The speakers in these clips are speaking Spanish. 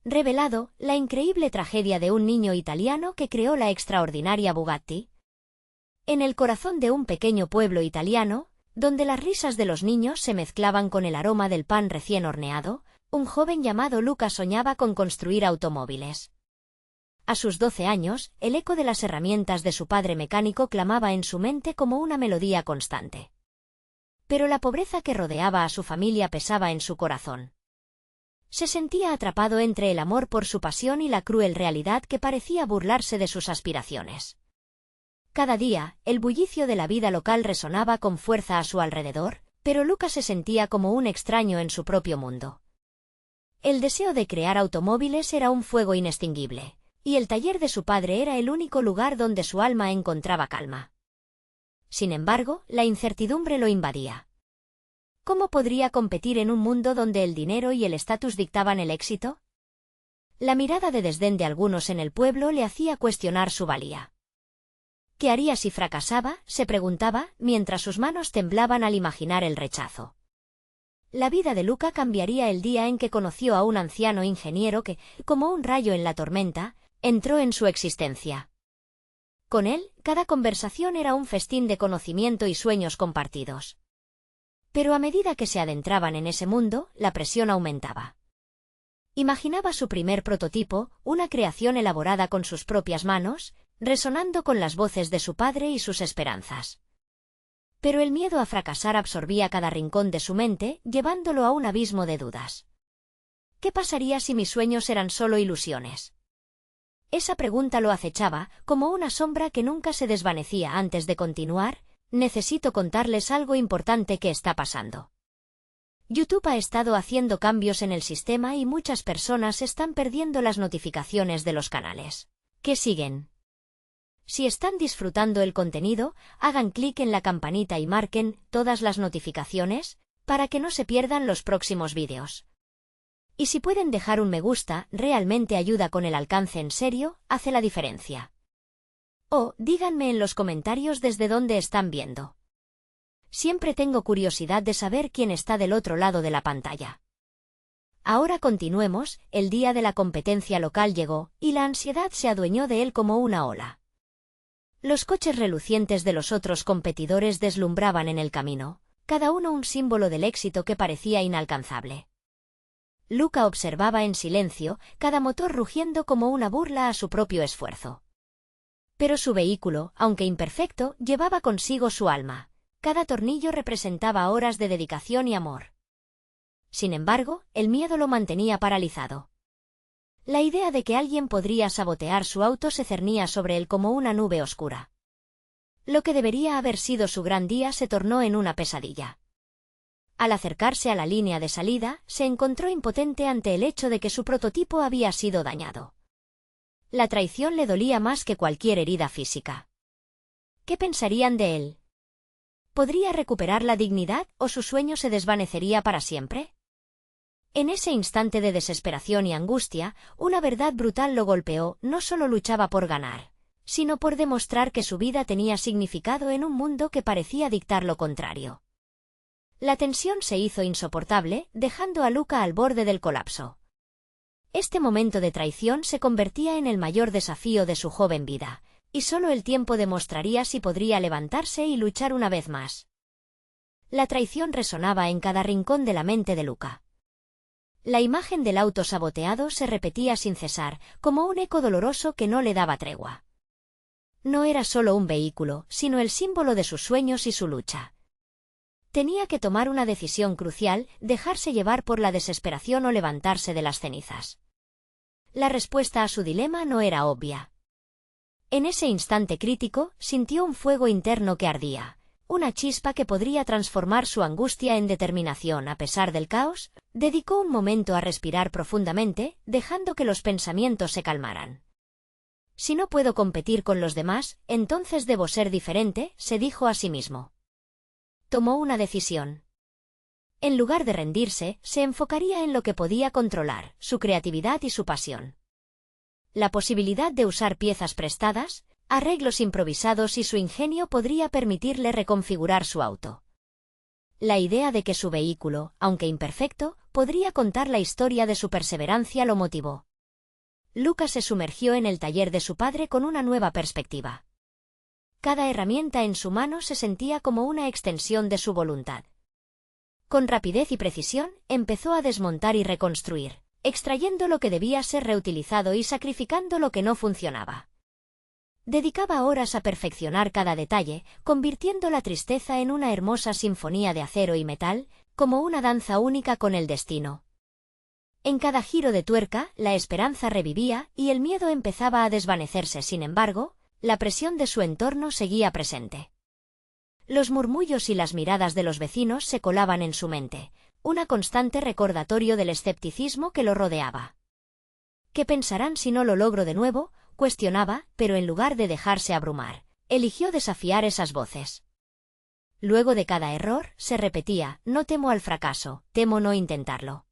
revelado la increíble tragedia de un niño italiano que creó la extraordinaria Bugatti. En el corazón de un pequeño pueblo italiano, donde las risas de los niños se mezclaban con el aroma del pan recién horneado, un joven llamado Luca soñaba con construir automóviles. A sus 12 años, el eco de las herramientas de su padre mecánico clamaba en su mente como una melodía constante. Pero la pobreza que rodeaba a su familia pesaba en su corazón. Se sentía atrapado entre el amor por su pasión y la cruel realidad que parecía burlarse de sus aspiraciones. Cada día, el bullicio de la vida local resonaba con fuerza a su alrededor, pero Luca se sentía como un extraño en su propio mundo. El deseo de crear automóviles era un fuego inextinguible, y el taller de su padre era el único lugar donde su alma encontraba calma. Sin embargo, la incertidumbre lo invadía. ¿Cómo podría competir en un mundo donde el dinero y el estatus dictaban el éxito? La mirada de desdén de algunos en el pueblo le hacía cuestionar su valía. ¿Qué haría si fracasaba?, se preguntaba, mientras sus manos temblaban al imaginar el rechazo. La vida de Luca cambiaría el día en que conoció a un anciano ingeniero que, como un rayo en la tormenta, entró en su existencia. Con él, cada conversación era un festín de conocimiento y sueños compartidos. Pero a medida que se adentraban en ese mundo, la presión aumentaba. Imaginaba su primer prototipo, una creación elaborada con sus propias manos, resonando con las voces de su padre y sus esperanzas. Pero el miedo a fracasar absorbía cada rincón de su mente, llevándolo a un abismo de dudas. ¿Qué pasaría si mis sueños eran solo ilusiones? Esa pregunta lo acechaba, como una sombra que nunca se desvanecía. Antes de continuar, necesito contarles algo importante que está pasando. YouTube ha estado haciendo cambios en el sistema y muchas personas están perdiendo las notificaciones de los canales que siguen. Si están disfrutando el contenido, hagan clic en la campanita y marquen todas las notificaciones, para que no se pierdan los próximos vídeos. Y si pueden dejar un me gusta, realmente ayuda con el alcance. En serio, hace la diferencia. O, díganme en los comentarios desde dónde están viendo. Siempre tengo curiosidad de saber quién está del otro lado de la pantalla. Ahora continuemos. El día de la competencia local llegó, y la ansiedad se adueñó de él como una ola. Los coches relucientes de los otros competidores deslumbraban en el camino, cada uno un símbolo del éxito que parecía inalcanzable. Luca observaba en silencio, cada motor rugiendo como una burla a su propio esfuerzo. Pero su vehículo, aunque imperfecto, llevaba consigo su alma. Cada tornillo representaba horas de dedicación y amor. Sin embargo, el miedo lo mantenía paralizado. La idea de que alguien podría sabotear su auto se cernía sobre él como una nube oscura. Lo que debería haber sido su gran día se tornó en una pesadilla. Al acercarse a la línea de salida, se encontró impotente ante el hecho de que su prototipo había sido dañado. La traición le dolía más que cualquier herida física. ¿Qué pensarían de él? ¿Podría recuperar la dignidad o su sueño se desvanecería para siempre? En ese instante de desesperación y angustia, una verdad brutal lo golpeó. No solo luchaba por ganar, sino por demostrar que su vida tenía significado en un mundo que parecía dictar lo contrario. La tensión se hizo insoportable, dejando a Luca al borde del colapso. Este momento de traición se convertía en el mayor desafío de su joven vida, y solo el tiempo demostraría si podría levantarse y luchar una vez más. La traición resonaba en cada rincón de la mente de Luca. La imagen del auto saboteado se repetía sin cesar, como un eco doloroso que no le daba tregua. No era solo un vehículo, sino el símbolo de sus sueños y su lucha. Tenía que tomar una decisión crucial: dejarse llevar por la desesperación o levantarse de las cenizas. La respuesta a su dilema no era obvia. En ese instante crítico, sintió un fuego interno que ardía. Una chispa que podría transformar su angustia en determinación. A pesar del caos, dedicó un momento a respirar profundamente, dejando que los pensamientos se calmaran. Si no puedo competir con los demás, entonces debo ser diferente, se dijo a sí mismo. Tomó una decisión. En lugar de rendirse, se enfocaría en lo que podía controlar, su creatividad y su pasión. La posibilidad de usar piezas prestadas, arreglos improvisados y su ingenio podría permitirle reconfigurar su auto. La idea de que su vehículo, aunque imperfecto, podría contar la historia de su perseverancia lo motivó. Lucas se sumergió en el taller de su padre con una nueva perspectiva. Cada herramienta en su mano se sentía como una extensión de su voluntad. Con rapidez y precisión, empezó a desmontar y reconstruir, extrayendo lo que debía ser reutilizado y sacrificando lo que no funcionaba. Dedicaba horas a perfeccionar cada detalle, convirtiendo la tristeza en una hermosa sinfonía de acero y metal, como una danza única con el destino. En cada giro de tuerca, la esperanza revivía y el miedo empezaba a desvanecerse. Sin embargo, la presión de su entorno seguía presente. Los murmullos y las miradas de los vecinos se colaban en su mente, un constante recordatorio del escepticismo que lo rodeaba. ¿Qué pensarán si no lo logro de nuevo?, cuestionaba, pero en lugar de dejarse abrumar, eligió desafiar esas voces. Luego de cada error, se repetía: no temo al fracaso, temo no intentarlo.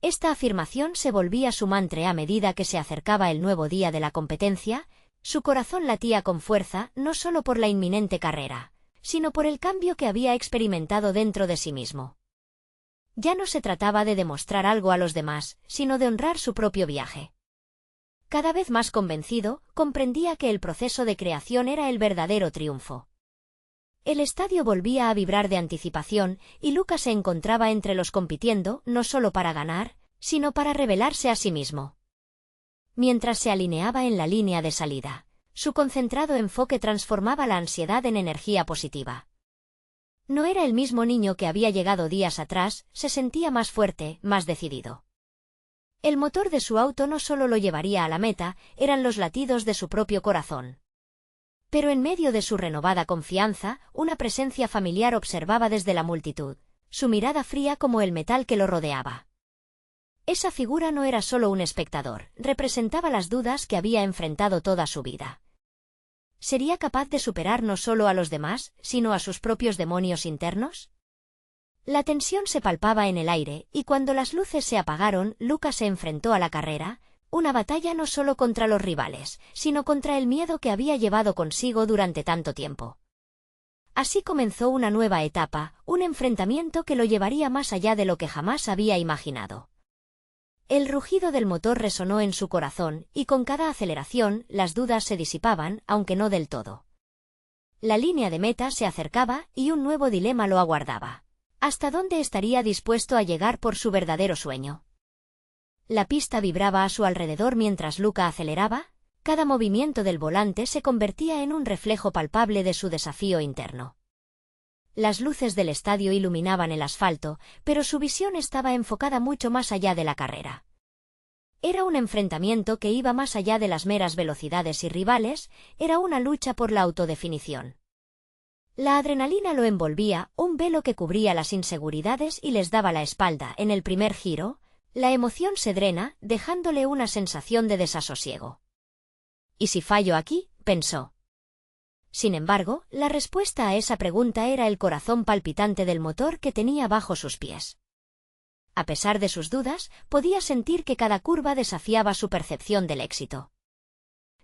Esta afirmación se volvía su mantra a medida que se acercaba el nuevo día de la competencia. Su corazón latía con fuerza, no solo por la inminente carrera, sino por el cambio que había experimentado dentro de sí mismo. Ya no se trataba de demostrar algo a los demás, sino de honrar su propio viaje. Cada vez más convencido, comprendía que el proceso de creación era el verdadero triunfo. El estadio volvía a vibrar de anticipación, y Lucas se encontraba entre los compitiendo, no solo para ganar, sino para revelarse a sí mismo. Mientras se alineaba en la línea de salida, su concentrado enfoque transformaba la ansiedad en energía positiva. No era el mismo niño que había llegado días atrás, se sentía más fuerte, más decidido. El motor de su auto no solo lo llevaría a la meta, eran los latidos de su propio corazón. Pero en medio de su renovada confianza, una presencia familiar observaba desde la multitud, su mirada fría como el metal que lo rodeaba. Esa figura no era solo un espectador, representaba las dudas que había enfrentado toda su vida. ¿Sería capaz de superar no solo a los demás, sino a sus propios demonios internos? La tensión se palpaba en el aire, y cuando las luces se apagaron, Lucas se enfrentó a la carrera, una batalla no solo contra los rivales, sino contra el miedo que había llevado consigo durante tanto tiempo. Así comenzó una nueva etapa, un enfrentamiento que lo llevaría más allá de lo que jamás había imaginado. El rugido del motor resonó en su corazón, y con cada aceleración, las dudas se disipaban, aunque no del todo. La línea de meta se acercaba, y un nuevo dilema lo aguardaba. ¿Hasta dónde estaría dispuesto a llegar por su verdadero sueño? La pista vibraba a su alrededor mientras Luca aceleraba, cada movimiento del volante se convertía en un reflejo palpable de su desafío interno. Las luces del estadio iluminaban el asfalto, pero su visión estaba enfocada mucho más allá de la carrera. Era un enfrentamiento que iba más allá de las meras velocidades y rivales, era una lucha por la autodefinición. La adrenalina lo envolvía, un velo que cubría las inseguridades y les daba la espalda. En el primer giro, la emoción se drena, dejándole una sensación de desasosiego. ¿Y si fallo aquí?, pensó. Sin embargo, la respuesta a esa pregunta era el corazón palpitante del motor que tenía bajo sus pies. A pesar de sus dudas, podía sentir que cada curva desafiaba su percepción del éxito.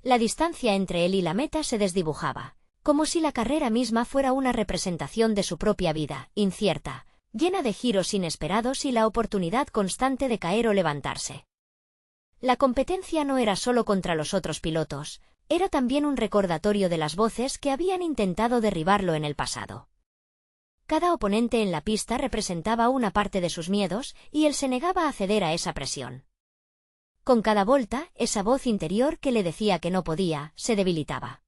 La distancia entre él y la meta se desdibujaba, como si la carrera misma fuera una representación de su propia vida, incierta, llena de giros inesperados y la oportunidad constante de caer o levantarse. La competencia no era solo contra los otros pilotos, era también un recordatorio de las voces que habían intentado derribarlo en el pasado. Cada oponente en la pista representaba una parte de sus miedos, y él se negaba a ceder a esa presión. Con cada vuelta, esa voz interior que le decía que no podía, se debilitaba.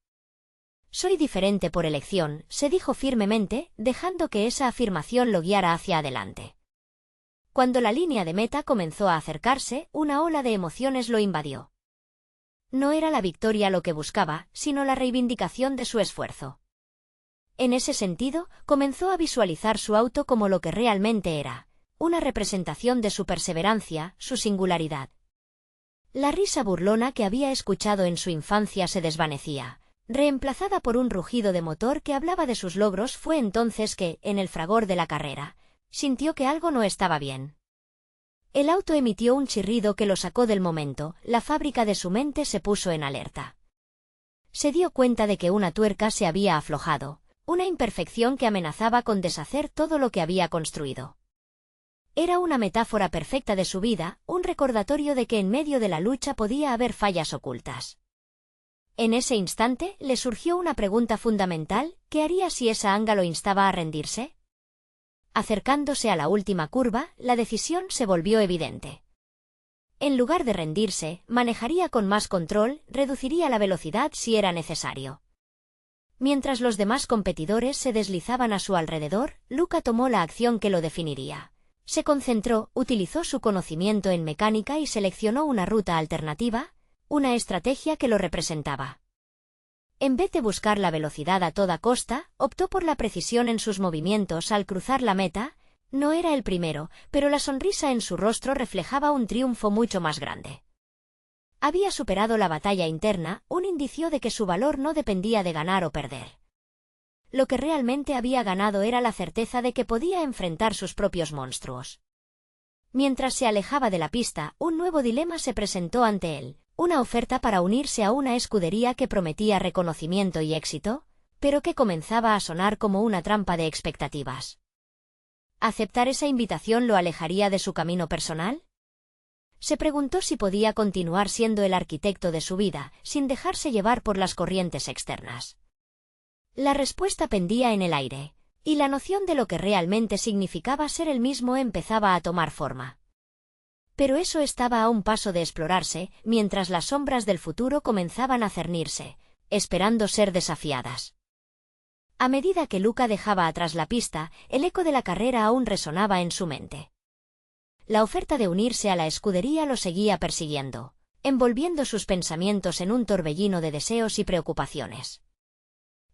Soy diferente por elección, se dijo firmemente, dejando que esa afirmación lo guiara hacia adelante. Cuando la línea de meta comenzó a acercarse, una ola de emociones lo invadió. No era la victoria lo que buscaba, sino la reivindicación de su esfuerzo. En ese sentido, comenzó a visualizar su auto como lo que realmente era, una representación de su perseverancia, su singularidad. La risa burlona que había escuchado en su infancia se desvanecía, reemplazada por un rugido de motor que hablaba de sus logros. Fue entonces que, en el fragor de la carrera, sintió que algo no estaba bien. El auto emitió un chirrido que lo sacó del momento, la fábrica de su mente se puso en alerta. Se dio cuenta de que una tuerca se había aflojado, una imperfección que amenazaba con deshacer todo lo que había construido. Era una metáfora perfecta de su vida, un recordatorio de que en medio de la lucha podía haber fallas ocultas. En ese instante le surgió una pregunta fundamental: ¿qué haría si esa anga lo instaba a rendirse? Acercándose a la última curva, la decisión se volvió evidente. En lugar de rendirse, manejaría con más control, reduciría la velocidad si era necesario. Mientras los demás competidores se deslizaban a su alrededor, Luca tomó la acción que lo definiría. Se concentró, utilizó su conocimiento en mecánica y seleccionó una ruta alternativa, una estrategia que lo representaba. En vez de buscar la velocidad a toda costa, optó por la precisión en sus movimientos al cruzar la meta. No era el primero, pero la sonrisa en su rostro reflejaba un triunfo mucho más grande. Había superado la batalla interna, un indicio de que su valor no dependía de ganar o perder. Lo que realmente había ganado era la certeza de que podía enfrentar sus propios monstruos. Mientras se alejaba de la pista, un nuevo dilema se presentó ante él, una oferta para unirse a una escudería que prometía reconocimiento y éxito, pero que comenzaba a sonar como una trampa de expectativas. ¿Aceptar esa invitación lo alejaría de su camino personal? Se preguntó si podía continuar siendo el arquitecto de su vida, sin dejarse llevar por las corrientes externas. La respuesta pendía en el aire, y la noción de lo que realmente significaba ser el mismo empezaba a tomar forma. Pero eso estaba a un paso de explorarse, mientras las sombras del futuro comenzaban a cernirse, esperando ser desafiadas. A medida que Luca dejaba atrás la pista, el eco de la carrera aún resonaba en su mente. La oferta de unirse a la escudería lo seguía persiguiendo, envolviendo sus pensamientos en un torbellino de deseos y preocupaciones.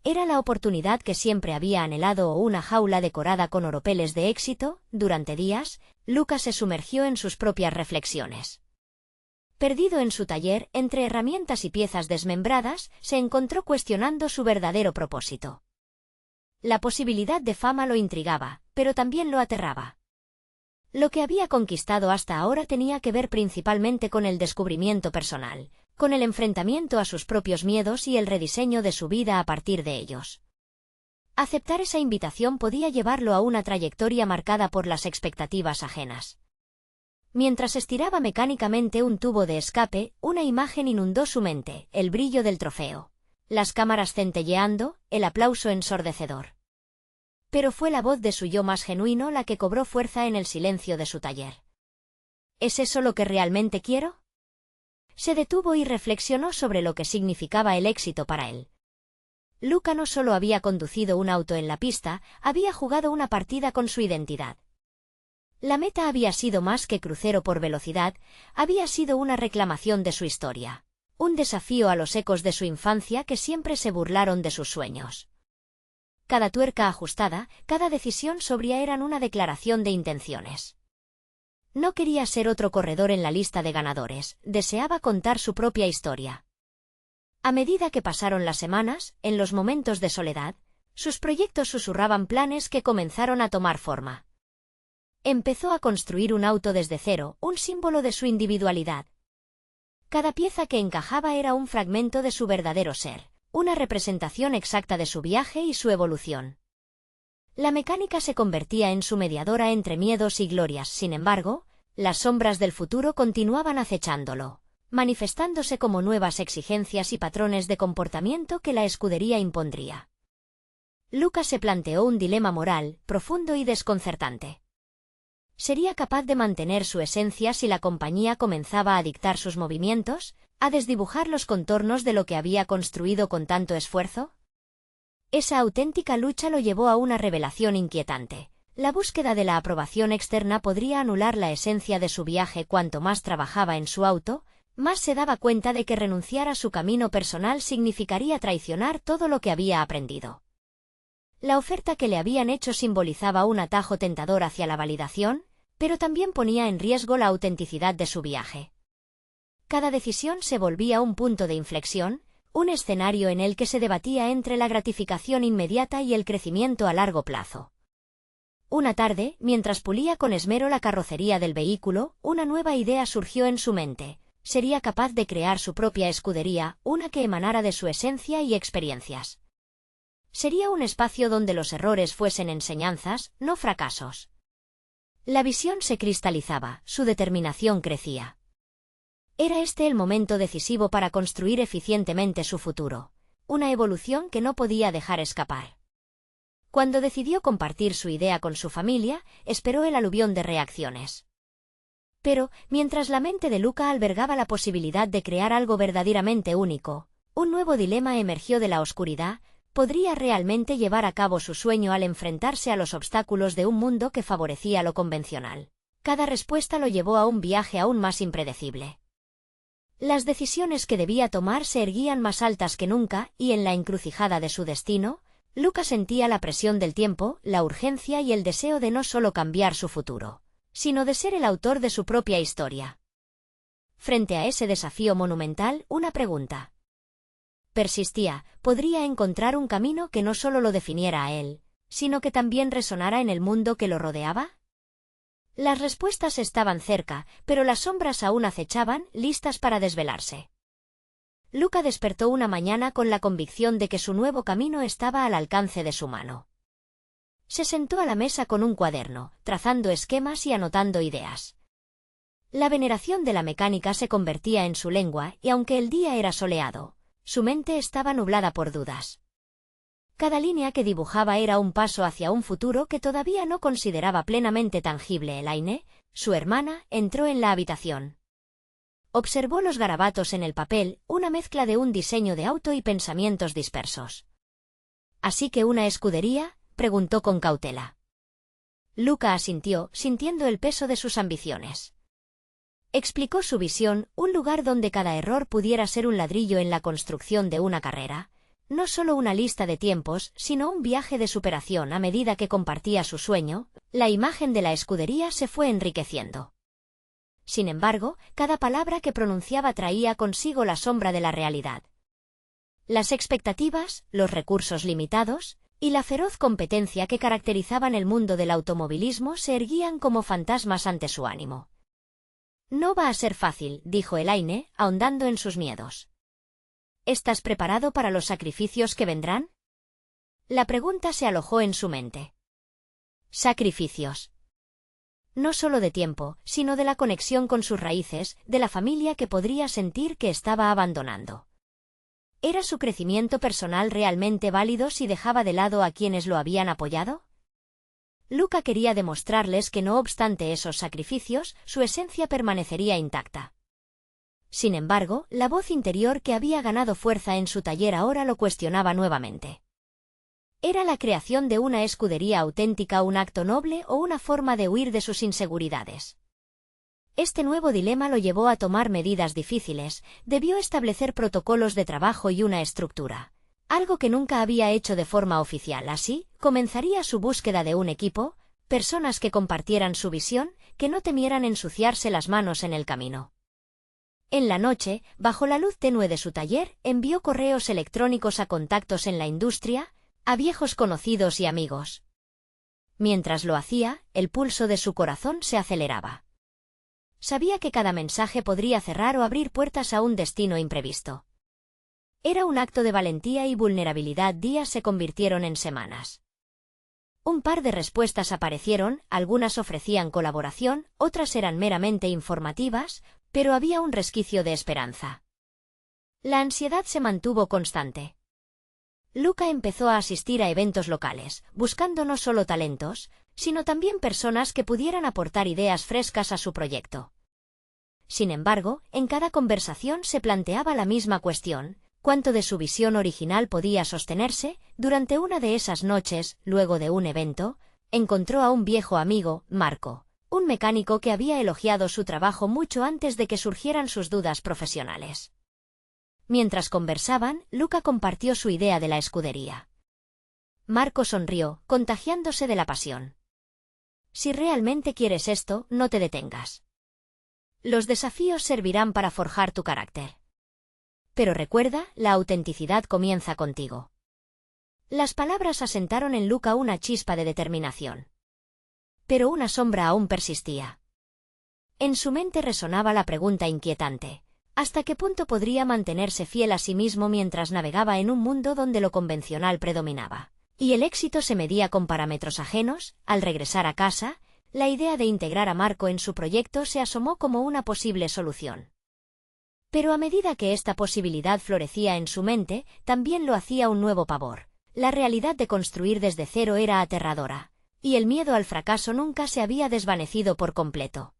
¿Era la oportunidad que siempre había anhelado o una jaula decorada con oropeles de éxito? Durante días, Luca se sumergió en sus propias reflexiones. Perdido en su taller, entre herramientas y piezas desmembradas, se encontró cuestionando su verdadero propósito. La posibilidad de fama lo intrigaba, pero también lo aterraba. Lo que había conquistado hasta ahora tenía que ver principalmente con el descubrimiento personal, con el enfrentamiento a sus propios miedos y el rediseño de su vida a partir de ellos. Aceptar esa invitación podía llevarlo a una trayectoria marcada por las expectativas ajenas. Mientras estiraba mecánicamente un tubo de escape, una imagen inundó su mente: el brillo del trofeo, las cámaras centelleando, el aplauso ensordecedor. Pero fue la voz de su yo más genuino la que cobró fuerza en el silencio de su taller. ¿Es eso lo que realmente quiero? Se detuvo y reflexionó sobre lo que significaba el éxito para él. Luca no solo había conducido un auto en la pista, había jugado una partida con su identidad. La meta había sido más que crucero por velocidad, había sido una reclamación de su historia, un desafío a los ecos de su infancia que siempre se burlaron de sus sueños. Cada tuerca ajustada, cada decisión sobria eran una declaración de intenciones. No quería ser otro corredor en la lista de ganadores, deseaba contar su propia historia. A medida que pasaron las semanas, en los momentos de soledad, sus proyectos susurraban planes que comenzaron a tomar forma. Empezó a construir un auto desde cero, un símbolo de su individualidad. Cada pieza que encajaba era un fragmento de su verdadero ser, una representación exacta de su viaje y su evolución. La mecánica se convertía en su mediadora entre miedos y glorias. Sin embargo, las sombras del futuro continuaban acechándolo, manifestándose como nuevas exigencias y patrones de comportamiento que la escudería impondría. Luca se planteó un dilema moral, profundo y desconcertante. ¿Sería capaz de mantener su esencia si la compañía comenzaba a dictar sus movimientos, a desdibujar los contornos de lo que había construido con tanto esfuerzo? Esa auténtica lucha lo llevó a una revelación inquietante. La búsqueda de la aprobación externa podría anular la esencia de su viaje. Cuanto más trabajaba en su auto, más se daba cuenta de que renunciar a su camino personal significaría traicionar todo lo que había aprendido. La oferta que le habían hecho simbolizaba un atajo tentador hacia la validación, pero también ponía en riesgo la autenticidad de su viaje. Cada decisión se volvía un punto de inflexión, un escenario en el que se debatía entre la gratificación inmediata y el crecimiento a largo plazo. Una tarde, mientras pulía con esmero la carrocería del vehículo, una nueva idea surgió en su mente. Sería capaz de crear su propia escudería, una que emanara de su esencia y experiencias. Sería un espacio donde los errores fuesen enseñanzas, no fracasos. La visión se cristalizaba, su determinación crecía. Era este el momento decisivo para construir eficientemente su futuro, una evolución que no podía dejar escapar. Cuando decidió compartir su idea con su familia, esperó el aluvión de reacciones. Pero, mientras la mente de Luca albergaba la posibilidad de crear algo verdaderamente único, un nuevo dilema emergió de la oscuridad: ¿podría realmente llevar a cabo su sueño al enfrentarse a los obstáculos de un mundo que favorecía lo convencional? Cada respuesta lo llevó a un viaje aún más impredecible. Las decisiones que debía tomar se erguían más altas que nunca, y en la encrucijada de su destino, Luca sentía la presión del tiempo, la urgencia y el deseo de no solo cambiar su futuro, sino de ser el autor de su propia historia. Frente a ese desafío monumental, una pregunta persistía: ¿podría encontrar un camino que no solo lo definiera a él, sino que también resonara en el mundo que lo rodeaba? Las respuestas estaban cerca, pero las sombras aún acechaban, listas para desvelarse. Luca despertó una mañana con la convicción de que su nuevo camino estaba al alcance de su mano. Se sentó a la mesa con un cuaderno, trazando esquemas y anotando ideas. La veneración de la mecánica se convertía en su lengua, y aunque el día era soleado, su mente estaba nublada por dudas. Cada línea que dibujaba era un paso hacia un futuro que todavía no consideraba plenamente tangible. Elaine, su hermana, entró en la habitación. Observó los garabatos en el papel, una mezcla de un diseño de auto y pensamientos dispersos. ¿Así que una escudería?, preguntó con cautela. Luca asintió, sintiendo el peso de sus ambiciones. Explicó su visión: un lugar donde cada error pudiera ser un ladrillo en la construcción de una carrera. No solo una lista de tiempos, sino un viaje de superación. A medida que compartía su sueño, la imagen de la escudería se fue enriqueciendo. Sin embargo, cada palabra que pronunciaba traía consigo la sombra de la realidad. Las expectativas, los recursos limitados, y la feroz competencia que caracterizaban el mundo del automovilismo se erguían como fantasmas ante su ánimo. «No va a ser fácil», dijo Elaine, ahondando en sus miedos. «¿Estás preparado para los sacrificios que vendrán?». La pregunta se alojó en su mente. Sacrificios. No solo de tiempo, sino de la conexión con sus raíces, de la familia que podría sentir que estaba abandonando. ¿Era su crecimiento personal realmente válido si dejaba de lado a quienes lo habían apoyado? Luca quería demostrarles que no obstante esos sacrificios, su esencia permanecería intacta. Sin embargo, la voz interior que había ganado fuerza en su taller ahora lo cuestionaba nuevamente. ¿Era la creación de una escudería auténtica un acto noble o una forma de huir de sus inseguridades? Este nuevo dilema lo llevó a tomar medidas difíciles. Debió establecer protocolos de trabajo y una estructura, algo que nunca había hecho de forma oficial. Así, comenzaría su búsqueda de un equipo, personas que compartieran su visión, que no temieran ensuciarse las manos en el camino. En la noche, bajo la luz tenue de su taller, envió correos electrónicos a contactos en la industria, a viejos conocidos y amigos. Mientras lo hacía, el pulso de su corazón se aceleraba. Sabía que cada mensaje podría cerrar o abrir puertas a un destino imprevisto. Era un acto de valentía y vulnerabilidad. Días se convirtieron en semanas. Un par de respuestas aparecieron, algunas ofrecían colaboración, otras eran meramente informativas, pero había un resquicio de esperanza. La ansiedad se mantuvo constante. Luca empezó a asistir a eventos locales, buscando no solo talentos, sino también personas que pudieran aportar ideas frescas a su proyecto. Sin embargo, en cada conversación se planteaba la misma cuestión: ¿cuánto de su visión original podía sostenerse? Durante una de esas noches, luego de un evento, encontró a un viejo amigo, Marco, un mecánico que había elogiado su trabajo mucho antes de que surgieran sus dudas profesionales. Mientras conversaban, Luca compartió su idea de la escudería. Marco sonrió, contagiándose de la pasión. «Si realmente quieres esto, no te detengas. Los desafíos servirán para forjar tu carácter. Pero recuerda, la autenticidad comienza contigo». Las palabras asentaron en Luca una chispa de determinación. Pero una sombra aún persistía. En su mente resonaba la pregunta inquietante: ¿hasta qué punto podría mantenerse fiel a sí mismo mientras navegaba en un mundo donde lo convencional predominaba, y el éxito se medía con parámetros ajenos? Al regresar a casa, la idea de integrar a Marco en su proyecto se asomó como una posible solución. Pero a medida que esta posibilidad florecía en su mente, también lo hacía un nuevo pavor. La realidad de construir desde cero era aterradora, y el miedo al fracaso nunca se había desvanecido por completo.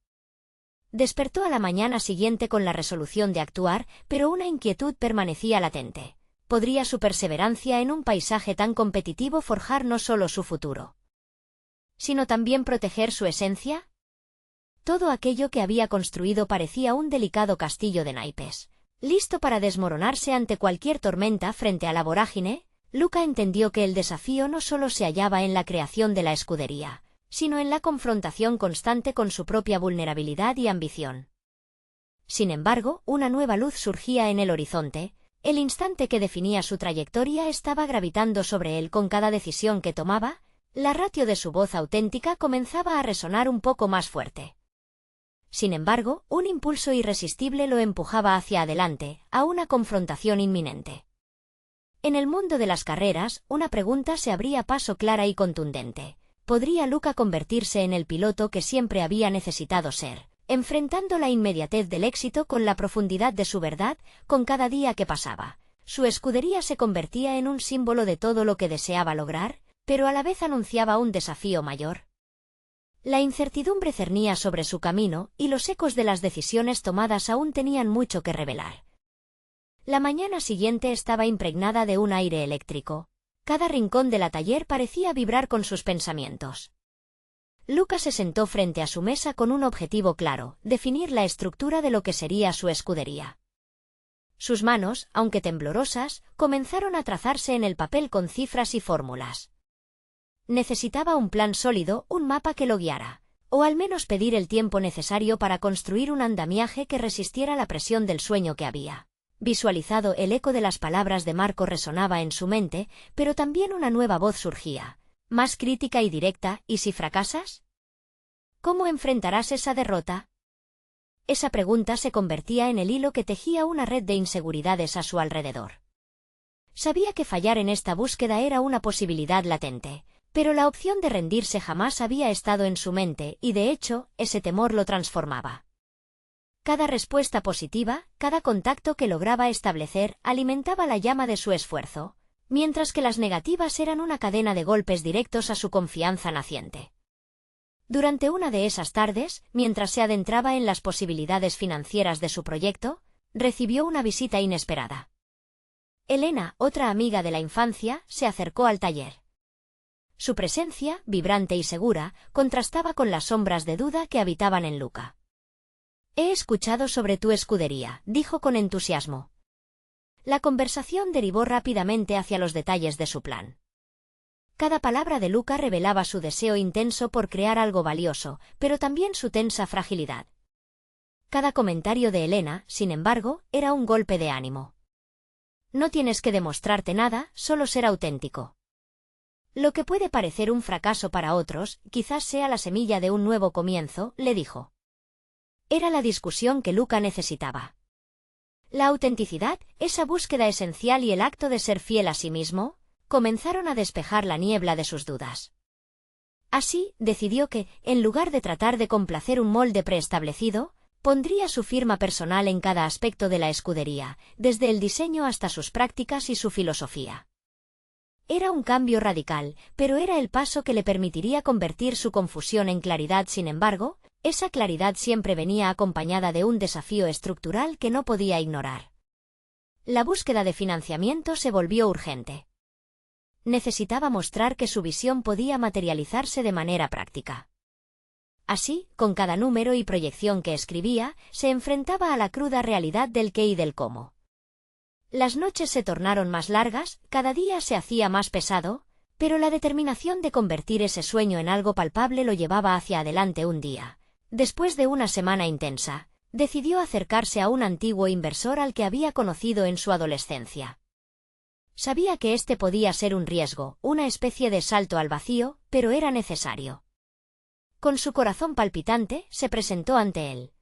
Despertó a la mañana siguiente con la resolución de actuar, pero una inquietud permanecía latente. ¿Podría su perseverancia en un paisaje tan competitivo forjar no solo su futuro, sino también proteger su esencia? Todo aquello que había construido parecía un delicado castillo de naipes, listo para desmoronarse ante cualquier tormenta. Frente a la vorágine, Luca entendió que el desafío no solo se hallaba en la creación de la escudería, sino en la confrontación constante con su propia vulnerabilidad y ambición. Sin embargo, una nueva luz surgía en el horizonte. El instante que definía su trayectoria estaba gravitando sobre él con cada decisión que tomaba. La ratio de su voz auténtica comenzaba a resonar un poco más fuerte. Sin embargo, un impulso irresistible lo empujaba hacia adelante, a una confrontación inminente. En el mundo de las carreras, una pregunta se abría paso clara y contundente. ¿Podría Luca convertirse en el piloto que siempre había necesitado ser, enfrentando la inmediatez del éxito con la profundidad de su verdad? Con cada día que pasaba, su escudería se convertía en un símbolo de todo lo que deseaba lograr, pero a la vez anunciaba un desafío mayor. La incertidumbre cernía sobre su camino, y los ecos de las decisiones tomadas aún tenían mucho que revelar. La mañana siguiente estaba impregnada de un aire eléctrico. Cada rincón de la taller parecía vibrar con sus pensamientos. Luca se sentó frente a su mesa con un objetivo claro: definir la estructura de lo que sería su escudería. Sus manos, aunque temblorosas, comenzaron a trazarse en el papel con cifras y fórmulas. Necesitaba un plan sólido, un mapa que lo guiara, o al menos pedir el tiempo necesario para construir un andamiaje que resistiera la presión del sueño que había visualizado. El eco de las palabras de Marco resonaba en su mente, pero también una nueva voz surgía, más crítica y directa: ¿y si fracasas? ¿Cómo enfrentarás esa derrota? Esa pregunta se convertía en el hilo que tejía una red de inseguridades a su alrededor. Sabía que fallar en esta búsqueda era una posibilidad latente, pero la opción de rendirse jamás había estado en su mente, y de hecho, ese temor lo transformaba. Cada respuesta positiva, cada contacto que lograba establecer, alimentaba la llama de su esfuerzo, mientras que las negativas eran una cadena de golpes directos a su confianza naciente. Durante una de esas tardes, mientras se adentraba en las posibilidades financieras de su proyecto, recibió una visita inesperada. Elena, otra amiga de la infancia, se acercó al taller. Su presencia, vibrante y segura, contrastaba con las sombras de duda que habitaban en Luca. «He escuchado sobre tu escudería», dijo con entusiasmo. La conversación derivó rápidamente hacia los detalles de su plan. Cada palabra de Luca revelaba su deseo intenso por crear algo valioso, pero también su tensa fragilidad. Cada comentario de Elena, sin embargo, era un golpe de ánimo. «No tienes que demostrarte nada, solo ser auténtico. Lo que puede parecer un fracaso para otros, quizás sea la semilla de un nuevo comienzo», le dijo. Era la discusión que Luca necesitaba. La autenticidad, esa búsqueda esencial, y el acto de ser fiel a sí mismo, comenzaron a despejar la niebla de sus dudas. Así, decidió que, en lugar de tratar de complacer un molde preestablecido, pondría su firma personal en cada aspecto de la escudería, desde el diseño hasta sus prácticas y su filosofía. Era un cambio radical, pero era el paso que le permitiría convertir su confusión en claridad. Sin embargo, esa claridad siempre venía acompañada de un desafío estructural que no podía ignorar. La búsqueda de financiamiento se volvió urgente. Necesitaba mostrar que su visión podía materializarse de manera práctica. Así, con cada número y proyección que escribía, se enfrentaba a la cruda realidad del qué y del cómo. Las noches se tornaron más largas, cada día se hacía más pesado, pero la determinación de convertir ese sueño en algo palpable lo llevaba hacia adelante. Un día, después de una semana intensa, decidió acercarse a un antiguo inversor al que había conocido en su adolescencia. Sabía que este podía ser un riesgo, una especie de salto al vacío, pero era necesario. Con su corazón palpitante, se presentó ante él.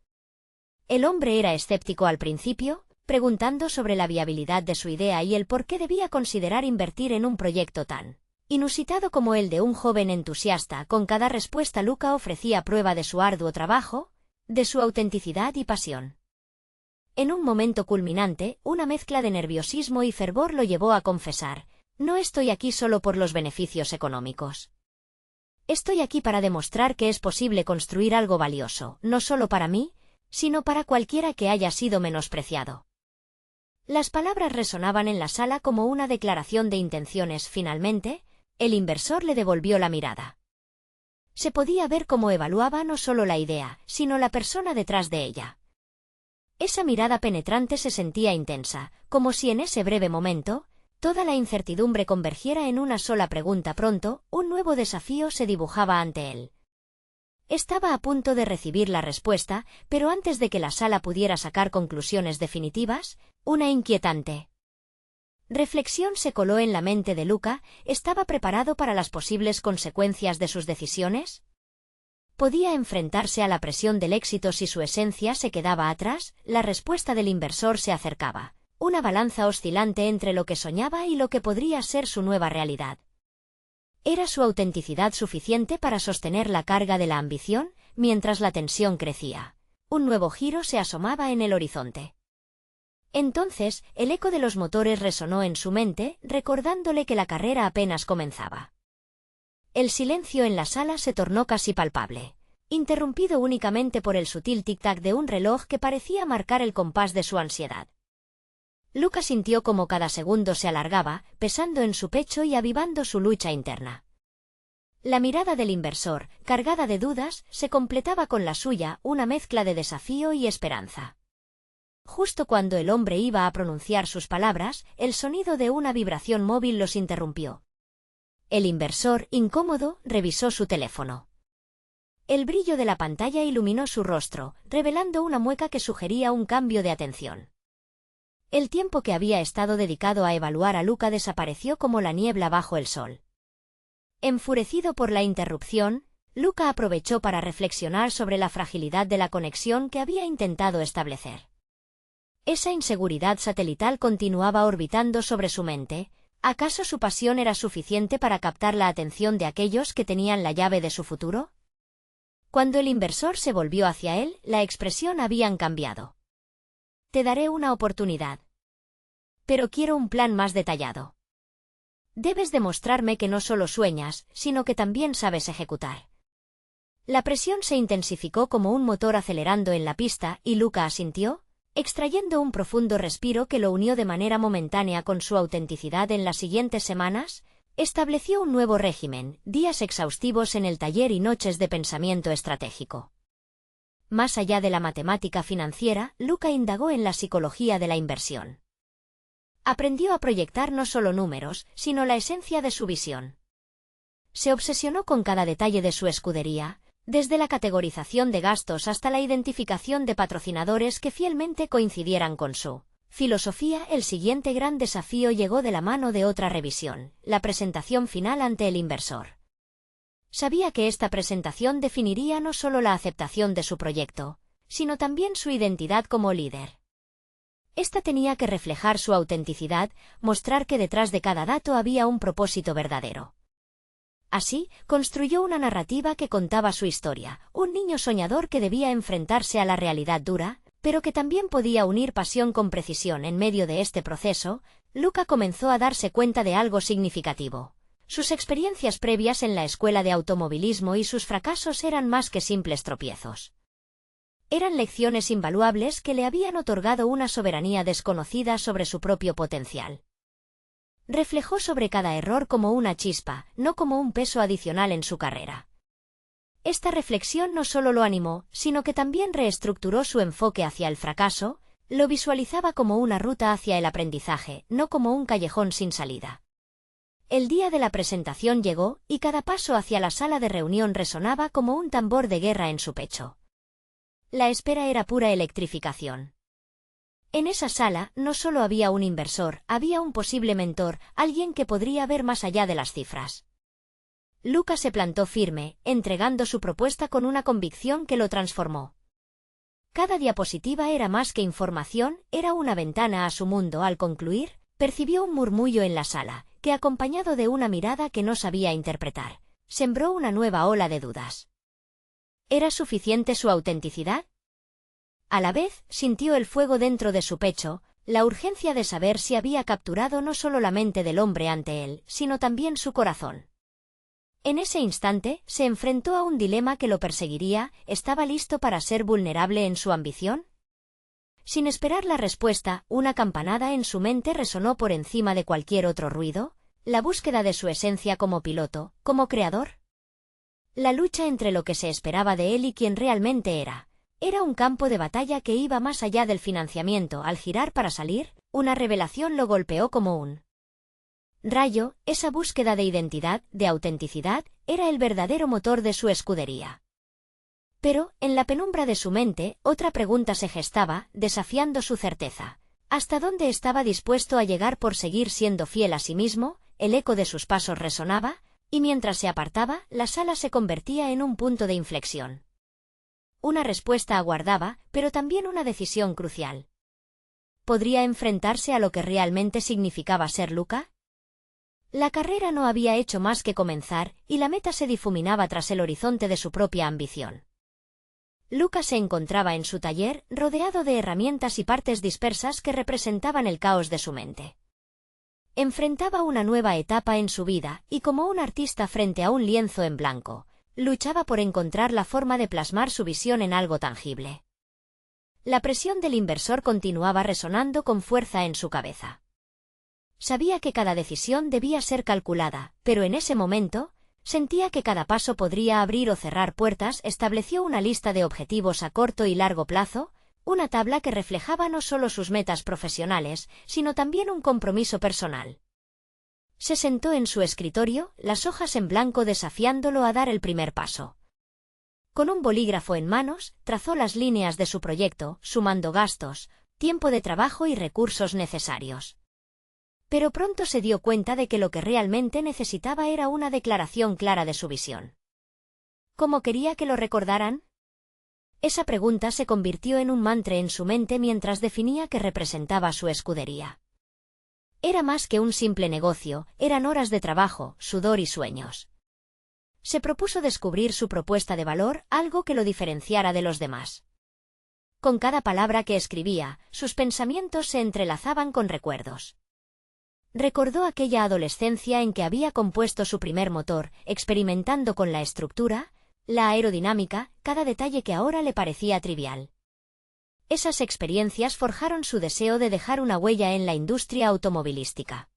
El hombre era escéptico al principio, preguntando sobre la viabilidad de su idea y el por qué debía considerar invertir en un proyecto tan Inusitado como el de un joven entusiasta, con cada respuesta Luca ofrecía prueba de su arduo trabajo, de su autenticidad y pasión. En un momento culminante, una mezcla de nerviosismo y fervor lo llevó a confesar: «No estoy aquí solo por los beneficios económicos. Estoy aquí para demostrar que es posible construir algo valioso, no solo para mí, sino para cualquiera que haya sido menospreciado». Las palabras resonaban en la sala como una declaración de intenciones. Finalmente, el inversor le devolvió la mirada. Se podía ver cómo evaluaba no solo la idea, sino la persona detrás de ella. Esa mirada penetrante se sentía intensa, como si en ese breve momento, toda la incertidumbre convergiera en una sola pregunta. Pronto, un nuevo desafío se dibujaba ante él. Estaba a punto de recibir la respuesta, pero antes de que la sala pudiera sacar conclusiones definitivas, una inquietante reflexión se coló en la mente de Luca. ¿Estaba preparado para las posibles consecuencias de sus decisiones? ¿Podía enfrentarse a la presión del éxito si su esencia se quedaba atrás? La respuesta del inversor se acercaba, una balanza oscilante entre lo que soñaba y lo que podría ser su nueva realidad. ¿Era su autenticidad suficiente para sostener la carga de la ambición? Mientras la tensión crecía, un nuevo giro se asomaba en el horizonte. Entonces, el eco de los motores resonó en su mente, recordándole que la carrera apenas comenzaba. El silencio en la sala se tornó casi palpable, interrumpido únicamente por el sutil tic-tac de un reloj que parecía marcar el compás de su ansiedad. Luca sintió como cada segundo se alargaba, pesando en su pecho y avivando su lucha interna. La mirada del inversor, cargada de dudas, se completaba con la suya, una mezcla de desafío y esperanza. Justo cuando el hombre iba a pronunciar sus palabras, el sonido de una vibración móvil los interrumpió. El inversor, incómodo, revisó su teléfono. El brillo de la pantalla iluminó su rostro, revelando una mueca que sugería un cambio de atención. El tiempo que había estado dedicado a evaluar a Luca desapareció como la niebla bajo el sol. Enfurecido por la interrupción, Luca aprovechó para reflexionar sobre la fragilidad de la conexión que había intentado establecer. Esa inseguridad satelital continuaba orbitando sobre su mente. ¿Acaso su pasión era suficiente para captar la atención de aquellos que tenían la llave de su futuro? Cuando el inversor se volvió hacia él, la expresión había cambiado. «Te daré una oportunidad. Pero quiero un plan más detallado. Debes demostrarme que no solo sueñas, sino que también sabes ejecutar». La presión se intensificó como un motor acelerando en la pista, y Luca asintió, extrayendo un profundo respiro que lo unió de manera momentánea con su autenticidad. En las siguientes semanas, estableció un nuevo régimen, días exhaustivos en el taller y noches de pensamiento estratégico. Más allá de la matemática financiera, Luca indagó en la psicología de la inversión. Aprendió a proyectar no solo números, sino la esencia de su visión. Se obsesionó con cada detalle de su escudería, desde la categorización de gastos hasta la identificación de patrocinadores que fielmente coincidieran con su filosofía. El siguiente gran desafío llegó de la mano de otra revisión, la presentación final ante el inversor. Sabía que esta presentación definiría no solo la aceptación de su proyecto, sino también su identidad como líder. Esta tenía que reflejar su autenticidad, mostrar que detrás de cada dato había un propósito verdadero. Así, construyó una narrativa que contaba su historia, un niño soñador que debía enfrentarse a la realidad dura, pero que también podía unir pasión con precisión. En medio de este proceso, Luca comenzó a darse cuenta de algo significativo. Sus experiencias previas en la escuela de automovilismo y sus fracasos eran más que simples tropiezos. Eran lecciones invaluables que le habían otorgado una soberanía desconocida sobre su propio potencial. Reflejó sobre cada error como una chispa, no como un peso adicional en su carrera. Esta reflexión no solo lo animó, sino que también reestructuró su enfoque hacia el fracaso, lo visualizaba como una ruta hacia el aprendizaje, no como un callejón sin salida. El día de la presentación llegó, y cada paso hacia la sala de reunión resonaba como un tambor de guerra en su pecho. La espera era pura electrificación. En esa sala no solo había un inversor, había un posible mentor, alguien que podría ver más allá de las cifras. Luca se plantó firme, entregando su propuesta con una convicción que lo transformó. Cada diapositiva era más que información, era una ventana a su mundo. Al concluir, percibió un murmullo en la sala, que, acompañado de una mirada que no sabía interpretar, sembró una nueva ola de dudas. ¿Era suficiente su autenticidad? A la vez, sintió el fuego dentro de su pecho, la urgencia de saber si había capturado no solo la mente del hombre ante él, sino también su corazón. En ese instante, se enfrentó a un dilema que lo perseguiría. ¿Estaba listo para ser vulnerable en su ambición? Sin esperar la respuesta, una campanada en su mente resonó por encima de cualquier otro ruido, la búsqueda de su esencia como piloto, como creador. La lucha entre lo que se esperaba de él y quien realmente era. Era un campo de batalla que iba más allá del financiamiento. Al girar para salir, una revelación lo golpeó como un rayo. Esa búsqueda de identidad, de autenticidad, era el verdadero motor de su escudería. Pero, en la penumbra de su mente, otra pregunta se gestaba, desafiando su certeza. ¿Hasta dónde estaba dispuesto a llegar por seguir siendo fiel a sí mismo? El eco de sus pasos resonaba, y mientras se apartaba, la sala se convertía en un punto de inflexión. Una respuesta aguardaba, pero también una decisión crucial. ¿Podría enfrentarse a lo que realmente significaba ser Luca? La carrera no había hecho más que comenzar, y la meta se difuminaba tras el horizonte de su propia ambición. Luca se encontraba en su taller, rodeado de herramientas y partes dispersas que representaban el caos de su mente. Enfrentaba una nueva etapa en su vida, y como un artista frente a un lienzo en blanco, luchaba por encontrar la forma de plasmar su visión en algo tangible. La presión del inversor continuaba resonando con fuerza en su cabeza. Sabía que cada decisión debía ser calculada, pero en ese momento, sentía que cada paso podría abrir o cerrar puertas. Estableció una lista de objetivos a corto y largo plazo, una tabla que reflejaba no solo sus metas profesionales, sino también un compromiso personal. Se sentó en su escritorio, las hojas en blanco desafiándolo a dar el primer paso. Con un bolígrafo en manos, trazó las líneas de su proyecto, sumando gastos, tiempo de trabajo y recursos necesarios. Pero pronto se dio cuenta de que lo que realmente necesitaba era una declaración clara de su visión. ¿Cómo quería que lo recordaran? Esa pregunta se convirtió en un mantra en su mente mientras definía qué representaba su escudería. Era más que un simple negocio, eran horas de trabajo, sudor y sueños. Se propuso descubrir su propuesta de valor, algo que lo diferenciara de los demás. Con cada palabra que escribía, sus pensamientos se entrelazaban con recuerdos. Recordó aquella adolescencia en que había compuesto su primer motor, experimentando con la estructura, la aerodinámica, cada detalle que ahora le parecía trivial. Esas experiencias forjaron su deseo de dejar una huella en la industria automovilística.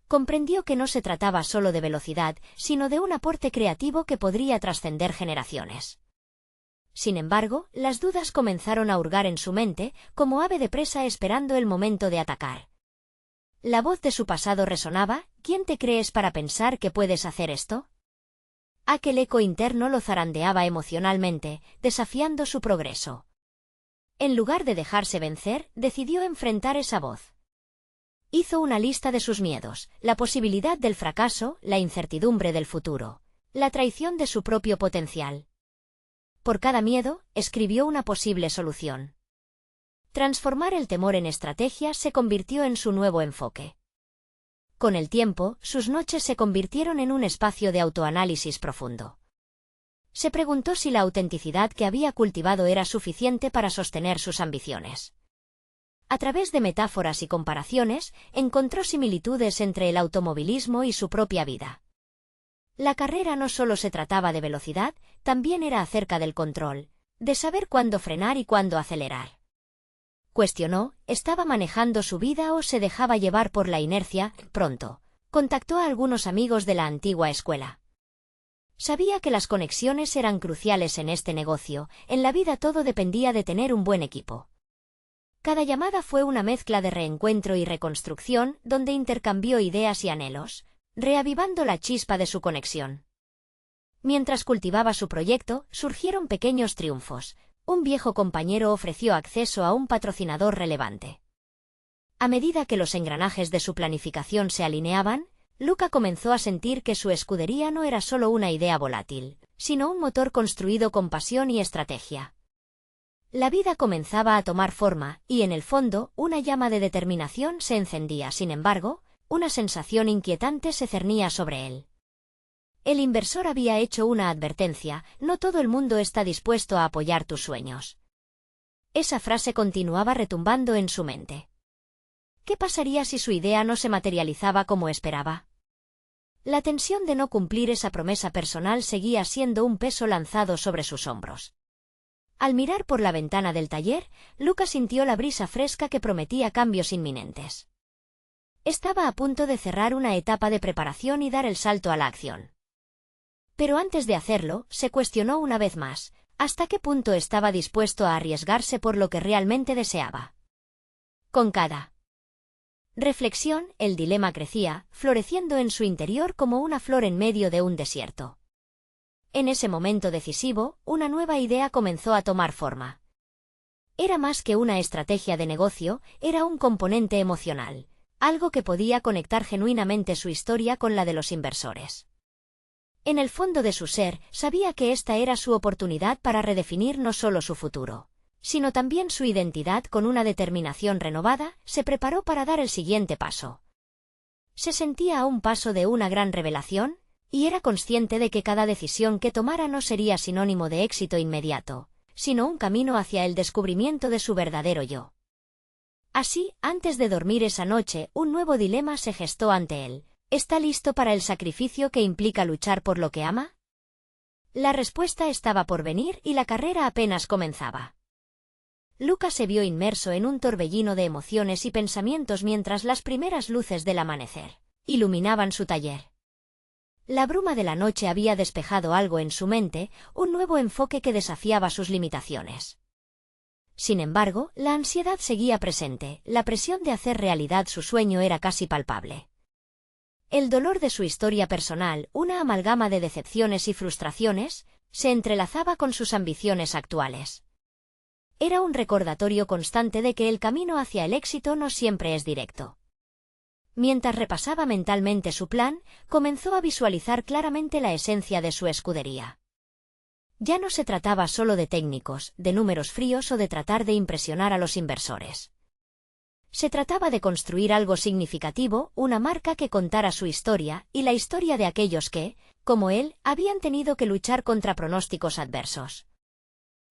Comprendió que no se trataba solo de velocidad, sino de un aporte creativo que podría trascender generaciones. Sin embargo, las dudas comenzaron a hurgar en su mente, como ave de presa esperando el momento de atacar. La voz de su pasado resonaba: ¿quién te crees para pensar que puedes hacer esto? Aquel eco interno lo zarandeaba emocionalmente, desafiando su progreso. En lugar de dejarse vencer, decidió enfrentar esa voz. Hizo una lista de sus miedos, la posibilidad del fracaso, la incertidumbre del futuro, la traición de su propio potencial. Por cada miedo, escribió una posible solución. Transformar el temor en estrategia se convirtió en su nuevo enfoque. Con el tiempo, sus noches se convirtieron en un espacio de autoanálisis profundo. Se preguntó si la autenticidad que había cultivado era suficiente para sostener sus ambiciones. A través de metáforas y comparaciones, encontró similitudes entre el automovilismo y su propia vida. La carrera no solo se trataba de velocidad, también era acerca del control, de saber cuándo frenar y cuándo acelerar. Cuestionó, ¿estaba manejando su vida o se dejaba llevar por la inercia? Pronto, contactó a algunos amigos de la antigua escuela. Sabía que las conexiones eran cruciales en este negocio, en la vida todo dependía de tener un buen equipo. Cada llamada fue una mezcla de reencuentro y reconstrucción, donde intercambió ideas y anhelos, reavivando la chispa de su conexión. Mientras cultivaba su proyecto, surgieron pequeños triunfos. Un viejo compañero ofreció acceso a un patrocinador relevante. A medida que los engranajes de su planificación se alineaban, Luca comenzó a sentir que su escudería no era solo una idea volátil, sino un motor construido con pasión y estrategia. La vida comenzaba a tomar forma, y en el fondo, una llama de determinación se encendía. Sin embargo, una sensación inquietante se cernía sobre él. El inversor había hecho una advertencia: no todo el mundo está dispuesto a apoyar tus sueños. Esa frase continuaba retumbando en su mente. ¿Qué pasaría si su idea no se materializaba como esperaba? La tensión de no cumplir esa promesa personal seguía siendo un peso lanzado sobre sus hombros. Al mirar por la ventana del taller, Lucas sintió la brisa fresca que prometía cambios inminentes. Estaba a punto de cerrar una etapa de preparación y dar el salto a la acción. Pero antes de hacerlo, se cuestionó una vez más: ¿hasta qué punto estaba dispuesto a arriesgarse por lo que realmente deseaba? Con cada reflexión, el dilema crecía, floreciendo en su interior como una flor en medio de un desierto. En ese momento decisivo, una nueva idea comenzó a tomar forma. Era más que una estrategia de negocio, era un componente emocional, algo que podía conectar genuinamente su historia con la de los inversores. En el fondo de su ser, sabía que esta era su oportunidad para redefinir no solo su futuro, sino también su identidad. Con una determinación renovada, se preparó para dar el siguiente paso. Se sentía a un paso de una gran revelación, y era consciente de que cada decisión que tomara no sería sinónimo de éxito inmediato, sino un camino hacia el descubrimiento de su verdadero yo. Así, antes de dormir esa noche, un nuevo dilema se gestó ante él: ¿está listo para el sacrificio que implica luchar por lo que ama? La respuesta estaba por venir y la carrera apenas comenzaba. Lucas se vio inmerso en un torbellino de emociones y pensamientos mientras las primeras luces del amanecer iluminaban su taller. La bruma de la noche había despejado algo en su mente, un nuevo enfoque que desafiaba sus limitaciones. Sin embargo, la ansiedad seguía presente, la presión de hacer realidad su sueño era casi palpable. El dolor de su historia personal, una amalgama de decepciones y frustraciones, se entrelazaba con sus ambiciones actuales. Era un recordatorio constante de que el camino hacia el éxito no siempre es directo. Mientras repasaba mentalmente su plan, comenzó a visualizar claramente la esencia de su escudería. Ya no se trataba solo de técnicos, de números fríos o de tratar de impresionar a los inversores. Se trataba de construir algo significativo, una marca que contara su historia y la historia de aquellos que, como él, habían tenido que luchar contra pronósticos adversos.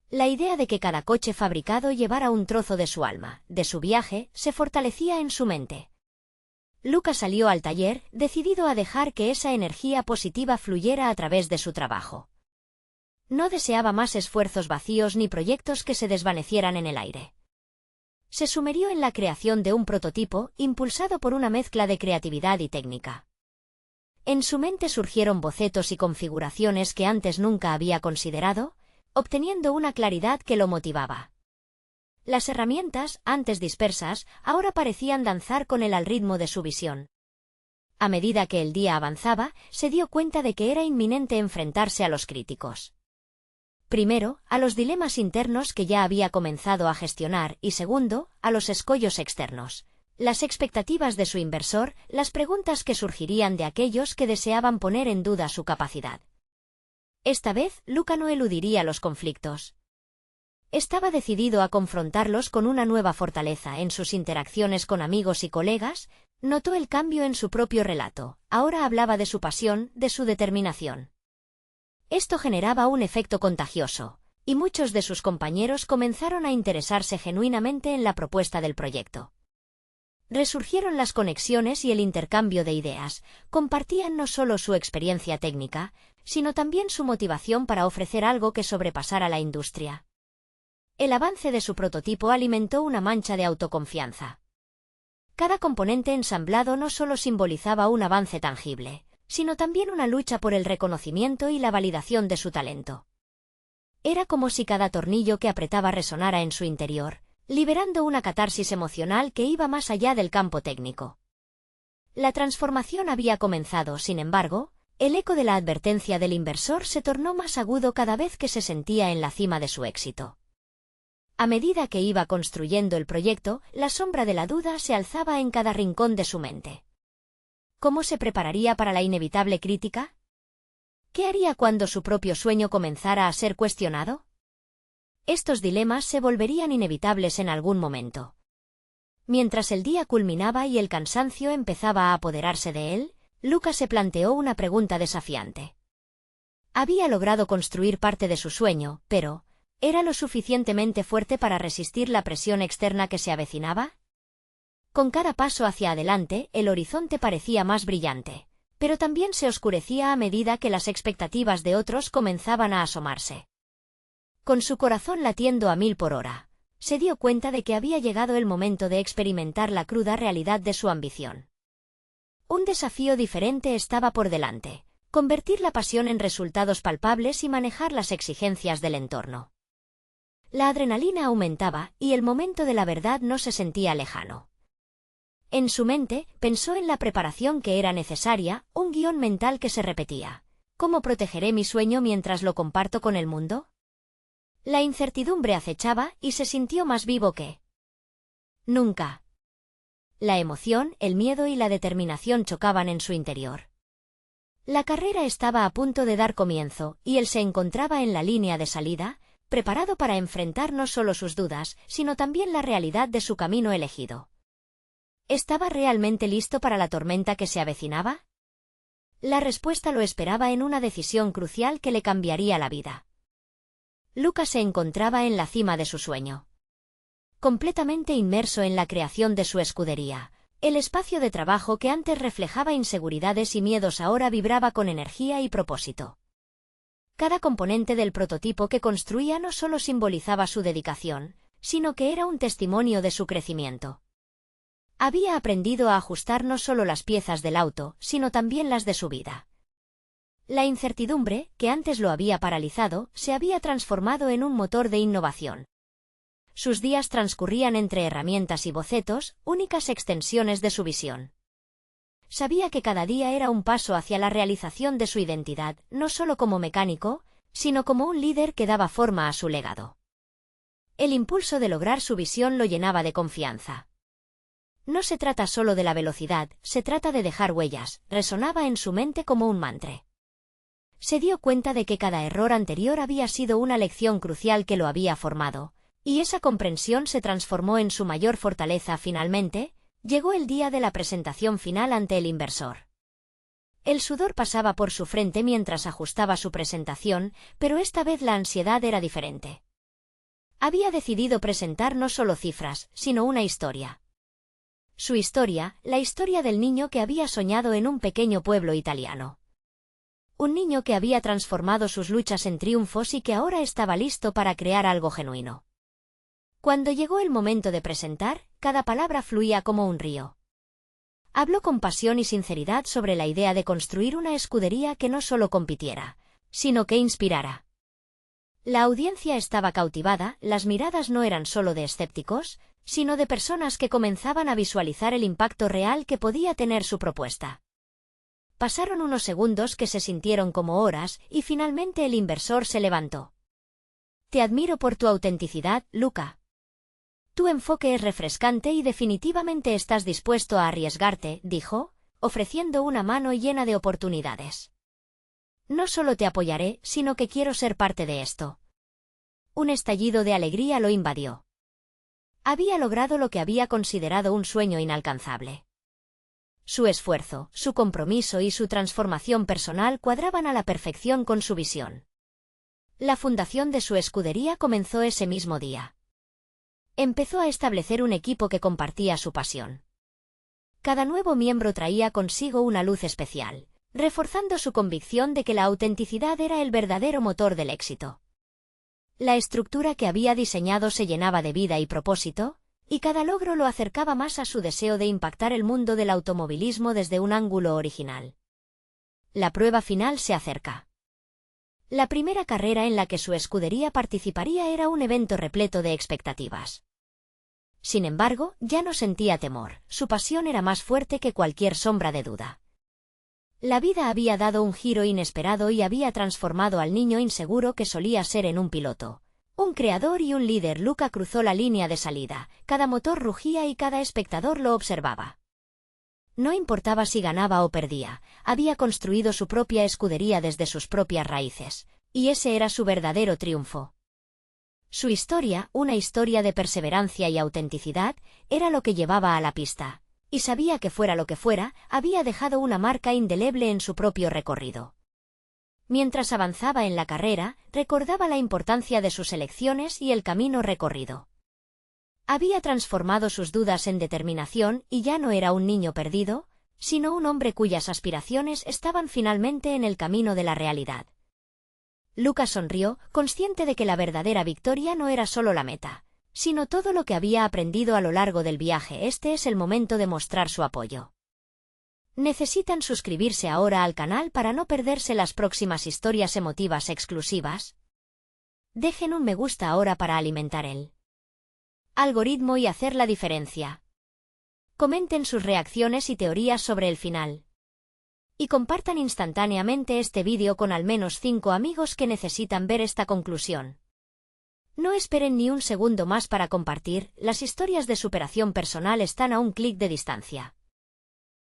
La idea de que cada coche fabricado llevara un trozo de su alma, de su viaje, se fortalecía en su mente. Lucas salió al taller, decidido a dejar que esa energía positiva fluyera a través de su trabajo. No deseaba más esfuerzos vacíos ni proyectos que se desvanecieran en el aire. Se sumergió en la creación de un prototipo, impulsado por una mezcla de creatividad y técnica. En su mente surgieron bocetos y configuraciones que antes nunca había considerado, obteniendo una claridad que lo motivaba. Las herramientas, antes dispersas, ahora parecían danzar con él al ritmo de su visión. A medida que el día avanzaba, se dio cuenta de que era inminente enfrentarse a los críticos. Primero, a los dilemas internos que ya había comenzado a gestionar y segundo, a los escollos externos, las expectativas de su inversor, las preguntas que surgirían de aquellos que deseaban poner en duda su capacidad. Esta vez, Lucas no eludiría los conflictos. Estaba decidido a confrontarlos con una nueva fortaleza. En sus interacciones con amigos y colegas, notó el cambio en su propio relato. Ahora hablaba de su pasión, de su determinación. Esto generaba un efecto contagioso, y muchos de sus compañeros comenzaron a interesarse genuinamente en la propuesta del proyecto. Resurgieron las conexiones y el intercambio de ideas, compartían no solo su experiencia técnica, sino también su motivación para ofrecer algo que sobrepasara la industria. El avance de su prototipo alimentó una mancha de autoconfianza. Cada componente ensamblado no solo simbolizaba un avance tangible, sino también una lucha por el reconocimiento y la validación de su talento. Era como si cada tornillo que apretaba resonara en su interior, liberando una catarsis emocional que iba más allá del campo técnico. La transformación había comenzado, sin embargo, el eco de la advertencia del inversor se tornó más agudo cada vez que se sentía en la cima de su éxito. A medida que iba construyendo el proyecto, la sombra de la duda se alzaba en cada rincón de su mente. ¿Cómo se prepararía para la inevitable crítica? ¿Qué haría cuando su propio sueño comenzara a ser cuestionado? Estos dilemas se volverían inevitables en algún momento. Mientras el día culminaba y el cansancio empezaba a apoderarse de él, Luca se planteó una pregunta desafiante. Había logrado construir parte de su sueño, pero ¿era lo suficientemente fuerte para resistir la presión externa que se avecinaba? Con cada paso hacia adelante, el horizonte parecía más brillante, pero también se oscurecía a medida que las expectativas de otros comenzaban a asomarse. Con su corazón latiendo a 1000 por hora, se dio cuenta de que había llegado el momento de experimentar la cruda realidad de su ambición. Un desafío diferente estaba por delante: convertir la pasión en resultados palpables y manejar las exigencias del entorno. La adrenalina aumentaba y el momento de la verdad no se sentía lejano. En su mente, pensó en la preparación que era necesaria, un guión mental que se repetía. ¿Cómo protegeré mi sueño mientras lo comparto con el mundo? La incertidumbre acechaba y se sintió más vivo que nunca. La emoción, el miedo y la determinación chocaban en su interior. La carrera estaba a punto de dar comienzo, y él se encontraba en la línea de salida, preparado para enfrentar no solo sus dudas, sino también la realidad de su camino elegido. ¿Estaba realmente listo para la tormenta que se avecinaba? La respuesta lo esperaba en una decisión crucial que le cambiaría la vida. Luca se encontraba en la cima de su sueño. Completamente inmerso en la creación de su escudería, el espacio de trabajo que antes reflejaba inseguridades y miedos ahora vibraba con energía y propósito. Cada componente del prototipo que construía no solo simbolizaba su dedicación, sino que era un testimonio de su crecimiento. Había aprendido a ajustar no solo las piezas del auto, sino también las de su vida. La incertidumbre, que antes lo había paralizado, se había transformado en un motor de innovación. Sus días transcurrían entre herramientas y bocetos, únicas extensiones de su visión. Sabía que cada día era un paso hacia la realización de su identidad, no solo como mecánico, sino como un líder que daba forma a su legado. El impulso de lograr su visión lo llenaba de confianza. No se trata solo de la velocidad, se trata de dejar huellas, resonaba en su mente como un mantra. Se dio cuenta de que cada error anterior había sido una lección crucial que lo había formado, y esa comprensión se transformó en su mayor fortaleza. Finalmente, llegó el día de la presentación final ante el inversor. El sudor pasaba por su frente mientras ajustaba su presentación, pero esta vez la ansiedad era diferente. Había decidido presentar no solo cifras, sino una historia. Su historia, la historia del niño que había soñado en un pequeño pueblo italiano. Un niño que había transformado sus luchas en triunfos y que ahora estaba listo para crear algo genuino. Cuando llegó el momento de presentar, cada palabra fluía como un río. Habló con pasión y sinceridad sobre la idea de construir una escudería que no solo compitiera, sino que inspirara. La audiencia estaba cautivada, las miradas no eran solo de escépticos, sino de personas que comenzaban a visualizar el impacto real que podía tener su propuesta. Pasaron unos segundos que se sintieron como horas, y finalmente el inversor se levantó. Te admiro por tu autenticidad, Luca. Tu enfoque es refrescante y definitivamente estás dispuesto a arriesgarte, dijo, ofreciendo una mano llena de oportunidades. No solo te apoyaré, sino que quiero ser parte de esto. Un estallido de alegría lo invadió. Había logrado lo que había considerado un sueño inalcanzable. Su esfuerzo, su compromiso y su transformación personal cuadraban a la perfección con su visión. La fundación de su escudería comenzó ese mismo día. Empezó a establecer un equipo que compartía su pasión. Cada nuevo miembro traía consigo una luz especial, reforzando su convicción de que la autenticidad era el verdadero motor del éxito. La estructura que había diseñado se llenaba de vida y propósito, y cada logro lo acercaba más a su deseo de impactar el mundo del automovilismo desde un ángulo original. La prueba final se acerca. La primera carrera en la que su escudería participaría era un evento repleto de expectativas. Sin embargo, ya no sentía temor, su pasión era más fuerte que cualquier sombra de duda. La vida había dado un giro inesperado y había transformado al niño inseguro que solía ser en un piloto. Un creador y un líder. Luca cruzó la línea de salida, cada motor rugía y cada espectador lo observaba. No importaba si ganaba o perdía, había construido su propia escudería desde sus propias raíces, y ese era su verdadero triunfo. Su historia, una historia de perseverancia y autenticidad, era lo que llevaba a la pista, y sabía que fuera lo que fuera, había dejado una marca indeleble en su propio recorrido. Mientras avanzaba en la carrera, recordaba la importancia de sus elecciones y el camino recorrido. Había transformado sus dudas en determinación y ya no era un niño perdido, sino un hombre cuyas aspiraciones estaban finalmente en el camino de la realidad. Lucas sonrió, consciente de que la verdadera victoria no era solo la meta, sino todo lo que había aprendido a lo largo del viaje. Este es el momento de mostrar su apoyo. ¿Necesitan suscribirse ahora al canal para no perderse las próximas historias emotivas exclusivas? Dejen un me gusta ahora para alimentar el algoritmo y hacer la diferencia. Comenten sus reacciones y teorías sobre el final. Y compartan instantáneamente este vídeo con al menos 5 amigos que necesitan ver esta conclusión. No esperen ni un segundo más para compartir, las historias de superación personal están a un clic de distancia.